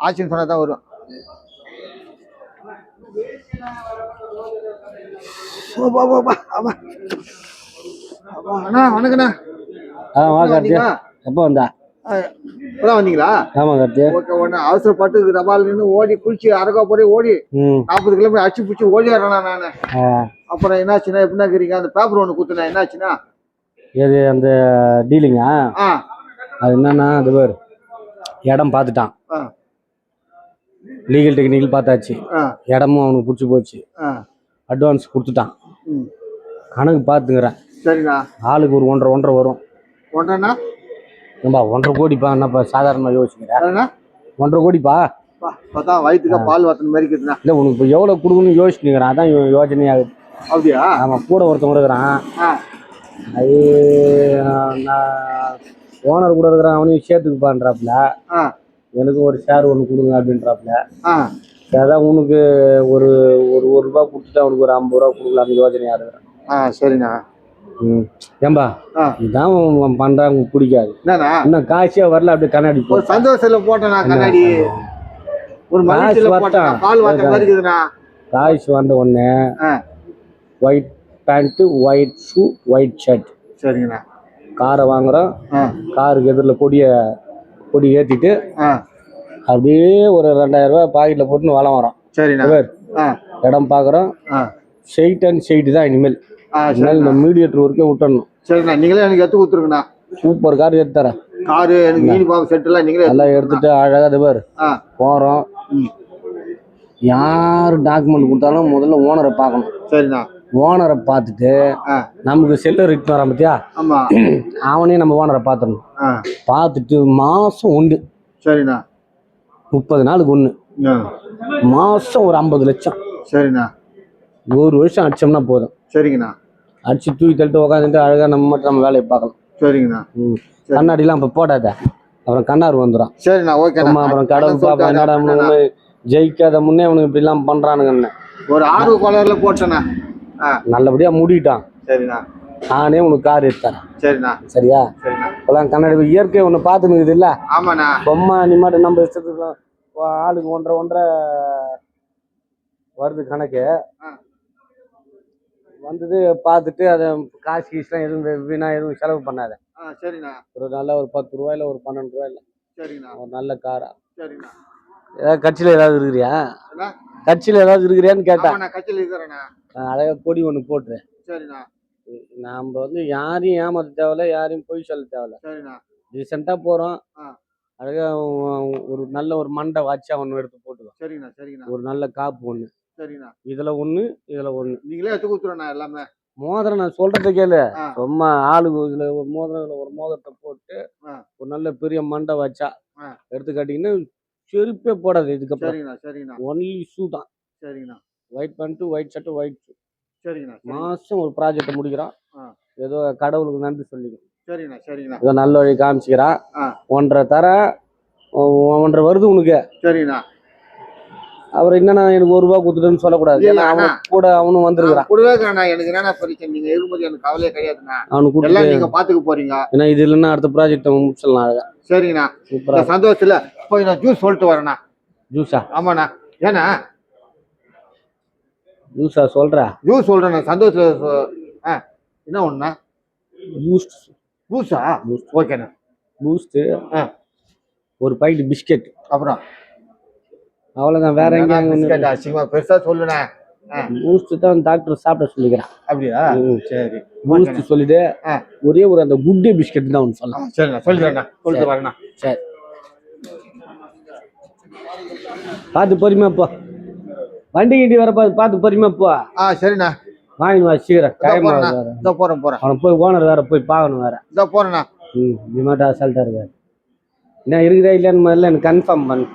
ஆச்சுன்னு சொன்னா தான் வரும். அண்ணா வணக்கண்ணா. வந்தா இப்பதான் வந்தீங்களா? ஆமா கார்த்தி. ஓகே. ஒண்ணு அவசரப்பட்டு ரபால் நின்று ஓடி குளிச்சு அரக்கா போய் ஓடி 40 கிலோமீட்டர் அடிச்சு பிடிச்சி ஓடிடுறேண்ணா நானு. அப்புறம் என்னாச்சுன்னா எப்படின்னா இருக்கிறீங்க அந்த பேப்பர் ஒன்று குத்துனா என்னாச்சுன்னா எது அந்த டீலிங்கா? அது என்னன்னா அது பேர் இடம் பார்த்துட்டான். லீகல் டெக்னிக்கல் பார்த்தாச்சு. இடமும் அவனுக்கு பிடிச்சி போச்சு. அட்வான்ஸ் கொடுத்துட்டான். கணக்கு பார்த்துங்கிறேன். சரிண்ணா. ஆளுக்கு ஒரு 1.5 வரும். 1.5ண்ணா? ஏன்பா 1.5 கோடிப்பா? என்னப்பா சாதாரணமாக யோசிக்கிறேன்? 1.5 கோடிப்பா. பார்த்தா வயிற்றுக்கா பால் வாத்தின மாதிரி இருக்குதுண்ணா. இல்லை உனக்கு இப்போ எவ்வளோ கொடுக்கணும்னு யோசிச்சுக்கிறேன். அதான் யோசனையாகுது. அப்படியா? ஆமாம், கூட ஒருத்தன் இருக்கிறான். அது நான் ஓனர் கூட இருக்கிறான். அவனையும் சேர்த்துக்குப்பான்றாப்புல. எனக்கு ஒரு ஷேர் ஒன்று கொடுங்க அப்படின்றாப்புல. அதான் உனக்கு ஒரு ரூபா கொடுத்துட்டு அவனுக்கு ஒரு 50 ரூபா கொடுக்கலான்னு யோசனையாக இருக்கிறேன். சரிண்ணா. ஏம்பா இதான் பண்றாங்க பிடிக்காது. இன்னும் காசியா வரல. அப்படியே கண்ணாடி ஒரு சந்தோஷத்துல போட்டேன் கண்ணாடி. ஒரு காசு வந்த உடனே white pant, white shoe, white shirt. சரிங்கண்ணா. காரை வாங்குறோம். காருக்கு எதிரில் கொடி ஏற்றிட்டு அப்படியே ஒரு 2000 ரூபாய் பாக்கெட்டில் போட்டுன்னு வளம் வரோம். சரிண்ணா. இடம் பார்க்குறோம். ஷெய்ட் அண்ட் ஷெய்ட் தான் இனிமேல். இந்த மீடியேட்டர் ஒர்க்கே விட்டுறணும். சரிண்ணா. நீங்களே எனக்கு எடுத்து கொடுத்துருங்கண்ணா. சூப்பர் கார் எடுத்து தரேன். காரு எனக்கு யூனிஃபார்ம் செட் எல்லாம் நீங்களே எல்லாம் எடுத்துட்டு அழகா பேர் போறோம். யாரு டாக்குமெண்ட் கொடுத்தாலும் முதல்ல ஓனரை பார்க்கணும். சரிண்ணா. ஓனரை பார்த்துட்டு நமக்கு செல்லர் இட்டு வரான் பத்தியா, அவனையும் நம்ம ஓனரை பார்த்துடணும். பார்த்துட்டு மாசம் உண்டு. சரிண்ணா. 30 நாளுக்கு ஒன்று. மாசம் ஒரு 50 லட்சம். சரிண்ணா. 1 வருஷம் அடிச்சோம்னா போதும். சரிங்கண்ணா. அடிச்சு தூக்கி தள்ளிட்டு உட்காந்துட்டு அழகா நம்ம மட்டும் நம்ம வேலையை பார்க்கலாம். சரிங்கண்ணா. கண்ணாடிலாம் இப்போ போடாத, அப்புறம் கண்ணாறு வந்துடும். சரிண்ணா. ஓகே. அப்புறம் கடவுள் பாப்பா என்னடா ஜெயிக்காத முன்னே அவனுக்கு இப்படிலாம் பண்றானுங்கன்னு ஒரு ஆர்வ கோளாறுல போட்டேண்ணா. நல்லபடியா மூடிட்டான். சரிண்ணா. நானே உனக்கு கார் எடுத்தேன். சரிண்ணா. சரியா? இப்பெல்லாம் கண்ணாடி இயற்கை ஒன்று பார்த்துனுக்குது இல்ல? ஆமாண்ணா. பொம்மை நீ மட்டும் நம்ம இஷ்டத்துக்கு ஆளுக்கு 1.5 வருது கணக்கு. வந்தது பார்த்துட்டு அதை காசு கீஸ்லாம் எதுவும் வீணா எதுவும் செலவு பண்ணாத. சரிண்ணா. ஒரு நல்ல ஒரு 10 ரூபாயில ஒரு 12 ரூபாயில. சரிண்ணா. ஒரு நல்ல காரா. சரிண்ணா. ஏதாவது கட்சியில் ஏதாவது இருக்கிறியா? கட்சியில் ஏதாவது இருக்கிறியான்னு கேட்டேன். கட்சியில் இருக்கிறேண்ணா. அழகா கொடி ஒன்று போட்டுறேன். சரிண்ணா. நாம யாரையும் ஏமாத்த தேவையில்ல, யாரையும் பொய் சொல்ல தேவையில்ல. சரிண்ணா. ரீசெண்டா போறோம். அழகா ஒரு நல்ல ஒரு மண்டை வாட்சா ஒன்று எடுத்து போட்டுக்கோ. சரிண்ணா. சரிண்ணா. ஒரு நல்ல காப்பு ஒன்று. சரிண்ணா. இதுல ஒண்ணு இதுல ஒண்ணு நீங்களே எடுத்து கொடுத்துருண்ணா. எல்லாமே மோதிரம் நான் சொல்றத கேளு. ரொம்ப ஆளுக்கு இதுல ஒரு மோதிரம், ஒரு மோதிரத்தை போட்டு ஒரு நல்ல பெரிய மண்டை வச்சா எடுத்து காட்டிங்கன்னா செருப்பே போடாது இதுக்கப்புறம். சரிண்ணா. சரிண்ணா. ஒன்லி ஷூ தான். சரிண்ணா. White pant, white shirt, white shoe. சரிண்ணா. மாசம் ஒரு ப்ராஜெக்ட் முடிக்கிறான். ஏதோ கடவுளுக்கு நன்றி சொல்லிக்கும். சரிண்ணா. சரிண்ணா. ஏதோ நல்ல வழி காமிச்சுக்கிறான். 1.5 தர 1.5 வருது உனக்கு. சரிண்ணா. அவர் என்னன்னா எனக்கு 1 ரூபா கொடுத்துட்டுன்னு சொல்லக்கூடாது. அவன் கூட அவனும் வந்துருக்கான். கூடவே எனக்கு என்னென்ன பரிச்சை நீங்க இருக்கும்போது எனக்கு கவலையே கிடையாதுண்ணா. அவனுக்கு எல்லாம் நீங்க பாத்துக்க போறீங்க. ஏன்னா இது இல்லைன்னா அடுத்த ப்ராஜெக்ட் முடிச்சிடலாம் அழகா. சரிங்கண்ணா. சூப்பரா சந்தோஷத்துல போய் நான் ஜூஸ் சொல்லிட்டு வரேண்ணா. ஜூஸா? ஆமாண்ணா. ஏண்ணா ஜூஸா சொல்ற? ஜூஸ் சொல்றேண்ணா. சந்தோஷத்துல என்ன ஒண்ணுண்ணா? பூஸ்ட். பூஸ்டா? ஓகேண்ணா. பூஸ்ட், ஒரு பாக்கெட் பிஸ்கெட், அப்புறம் அவ்வளவுதான். வேற எங்க அசிங்கமா பெருசா சொல்லுண்ணா. பூஸ்ட் தான் டாக்டர் சாப்பிட சொல்லிக்கிறேன். அப்படியா? சரி. பூஸ்ட் சொல்லிட்டு ஒரே ஒரு அந்த குட் டே பிஸ்கெட் தான் ஒன்று சொல்லலாம். சரிண்ணா. சொல்லிடுறேண்ணா. சொல்லிட்டு வரேண்ணா. சரி. பார்த்து பொறுமையா போ. வண்டி கிட்டி வர பார்த்து பொறுமையா போ. சரிண்ணா. வாங்கினு வா சீக்கிரம். டைம் போறேன். அவனை போய் ஓனர் வேற போய் பார்க்கணும் வேற. போறேண்ணா. நீ மட்டும் அசால்ட்டா இருக்காரு. என்ன இருக்குதா இல்லையான்னு முதல்ல எனக்கு கன்ஃபார்ம் பண்ணு.